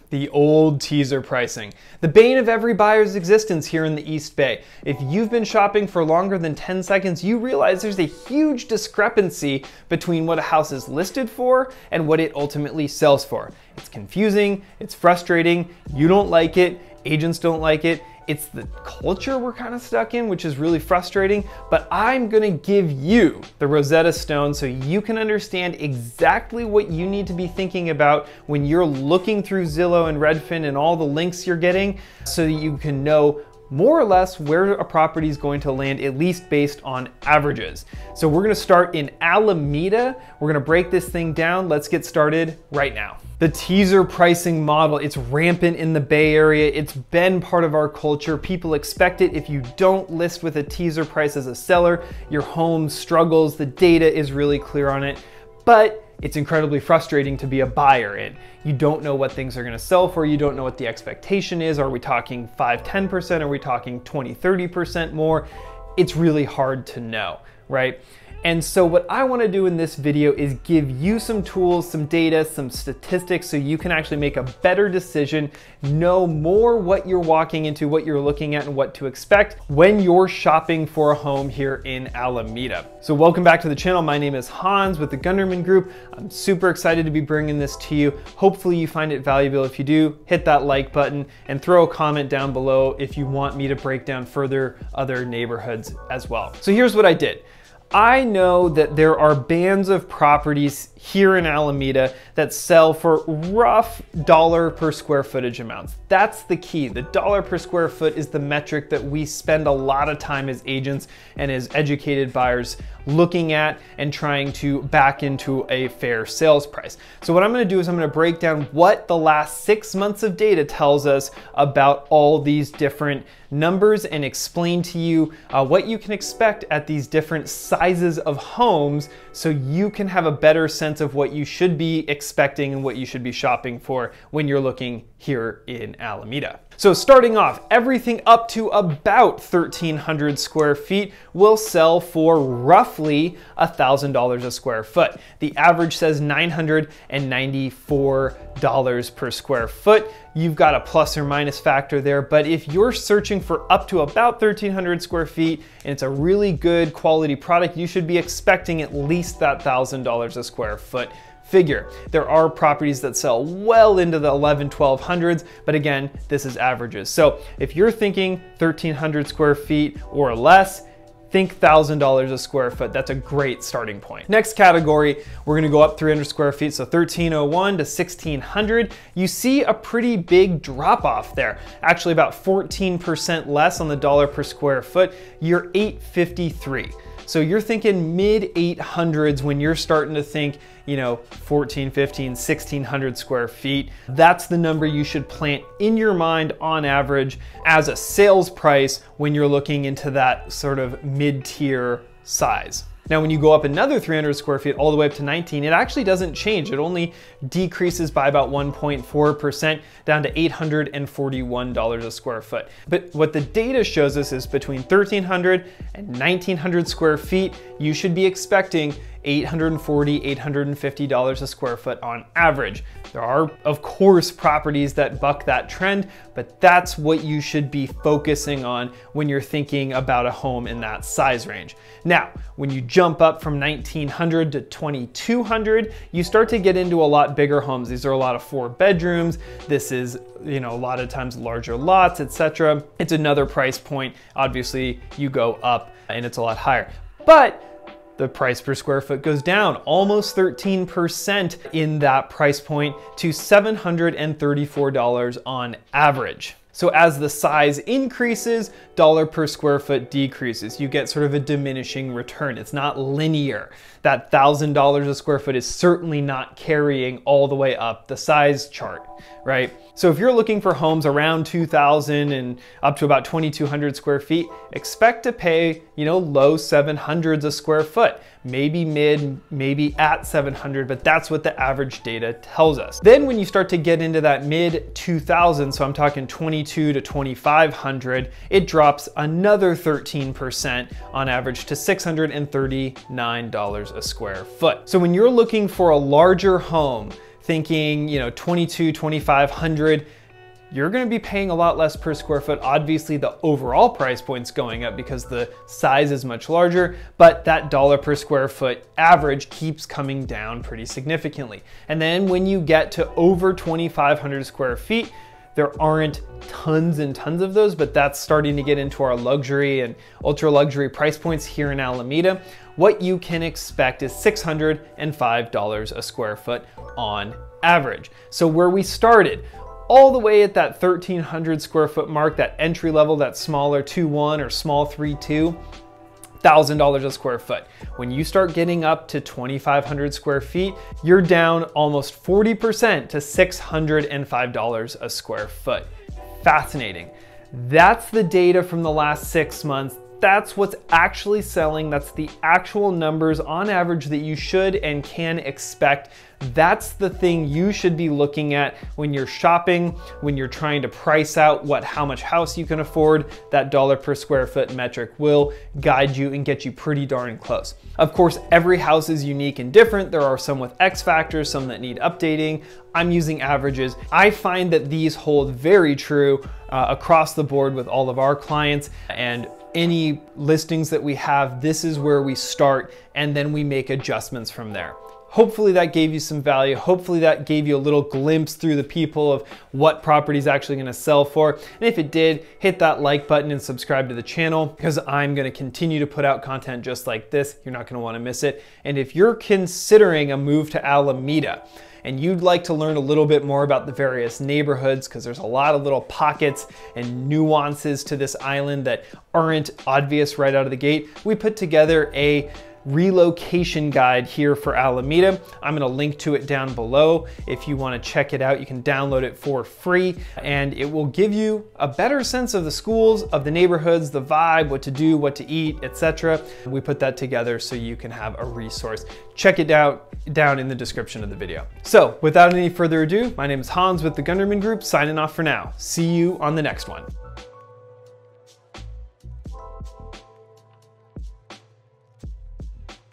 The old teaser pricing. The bane of every buyer's existence here in the East Bay. If you've been shopping for longer than 10 seconds, you realize there's a huge discrepancy between what a house is listed for and what it ultimately sells for. It's confusing, it's frustrating, you don't like it, agents don't like it. It's the culture we're kind of stuck in, which is really frustrating, but I'm gonna give you the Rosetta Stone so you can understand exactly what you need to be thinking about when you're looking through Zillow and Redfin and all the links you're getting, so that you can know more or less where a property is going to land, at least based on averages. So we're gonna start in Alameda. We're gonna break this thing down. Let's get started right now. The teaser pricing model, it's rampant in the Bay Area. It's been part of our culture. People expect it. If you don't list with a teaser price as a seller, your home struggles. The data is really clear on it, but it's incredibly frustrating to be a buyer in. You don't know what things are gonna sell for. You don't know what the expectation is. Are we talking 5, 10%? Are we talking 20, 30% more? It's really hard to know, right? And so what I wanna do in this video is give you some tools, some data, some statistics so you can actually make a better decision, know more what you're walking into, what you're looking at, and what to expect when you're shopping for a home here in Alameda. So welcome back to the channel. My name is Hans with the Gunderman Group. I'm super excited to be bringing this to you. Hopefully you find it valuable. If you do, hit that like button and throw a comment down below if you want me to break down further other neighborhoods as well. So here's what I did. I know that there are bands of properties here in Alameda that sell for rough dollar per square footage amounts. That's the key. The dollar per square foot is the metric that we spend a lot of time as agents and as educated buyers looking at and trying to back into a fair sales price. So what I'm gonna do is I'm gonna break down what the last 6 months of data tells us about all these different numbers and explain to you what you can expect at these different sizes of homes so you can have a better sense of what you should be expecting and what you should be shopping for when you're looking here in Alameda. So starting off, everything up to about 1,300 square feet will sell for roughly $1,000 a square foot. The average says $994 per square foot. You've got a plus or minus factor there, but if you're searching for up to about 1,300 square feet and it's a really good quality product, you should be expecting at least that $1,000 a square foot figure. There are properties that sell well into the 11, 1200s, but again, this is averages. So if you're thinking 1,300 square feet or less, think $1,000 a square foot. That's a great starting point. Next category, we're gonna go up 300 square feet, so 1,301 to 1,600. You see a pretty big drop off there. Actually about 14% less on the dollar per square foot. You're $853. So you're thinking mid 800s when you're starting to think, you know, 14, 15, 1,600 square feet. That's the number you should plant in your mind on average as a sales price when you're looking into that sort of mid-tier size. Now, when you go up another 300 square feet all the way up to 19, it actually doesn't change. It only decreases by about 1.4% down to $841 a square foot. But what the data shows us is between 1,300 and 1,900 square feet, you should be expecting $840, $850 a square foot on average. There are, of course, properties that buck that trend, but that's what you should be focusing on when you're thinking about a home in that size range. Now, when you jump up from 1,900 to 2,200, you start to get into a lot bigger homes. These are a lot of 4 bedrooms. This is, you know, a lot of times larger lots, etc. It's another price point. Obviously, you go up and it's a lot higher. But the price per square foot goes down almost 13% in that price point to $734 on average. So as the size increases, dollar per square foot decreases. You get sort of a diminishing return. It's not linear. That $1,000 a square foot is certainly not carrying all the way up the size chart, right? So if you're looking for homes around 2,000 and up to about 2,200 square feet, expect to pay, you know, low 700s a square foot. Maybe mid, maybe at 700, but that's what the average data tells us. Then when you start to get into that mid 2000, so I'm talking 22 to 2,500, it drops another 13% on average to $639 a square foot. So when you're looking for a larger home, thinking, you know, 2,500, you're going to be paying a lot less per square foot. Obviously, the overall price point's going up because the size is much larger, but that dollar per square foot average keeps coming down pretty significantly. And then when you get to over 2,500 square feet, there aren't tons and tons of those, but that's starting to get into our luxury and ultra luxury price points here in Alameda. What you can expect is $605 a square foot on average. So where we started, all the way at that 1,300 square foot mark, that entry level, that smaller 2.1 or small 3.2, $1,000 a square foot. When you start getting up to 2,500 square feet, you're down almost 40% to $605 a square foot. Fascinating. That's the data from the last 6 months. That's what's actually selling. That's the actual numbers on average that you should and can expect. That's the thing you should be looking at when you're shopping, when you're trying to price out how much house you can afford. That dollar per square foot metric will guide you and get you pretty darn close. Of course, every house is unique and different. There are some with X factors, some that need updating. I'm using averages. I find that these hold very true across the board with all of our clients, and any listings that we have, this is where we start, and then we make adjustments from there. Hopefully that gave you some value. Hopefully that gave you a little glimpse through the people of what property is actually gonna sell for. And if it did, hit that like button and subscribe to the channel, because I'm gonna continue to put out content just like this. You're not gonna wanna miss it. And if you're considering a move to Alameda, and you'd like to learn a little bit more about the various neighborhoods, because there's a lot of little pockets and nuances to this island that aren't obvious right out of the gate, we put together a relocation guide here for Alameda. I'm gonna link to it down below. If you wanna check it out, you can download it for free, and it will give you a better sense of the schools, of the neighborhoods, the vibe, what to do, what to eat, etc. We put that together so you can have a resource. Check it out down in the description of the video. So without any further ado, my name is Hans with the Gunderman Group, signing off for now. See you on the next one.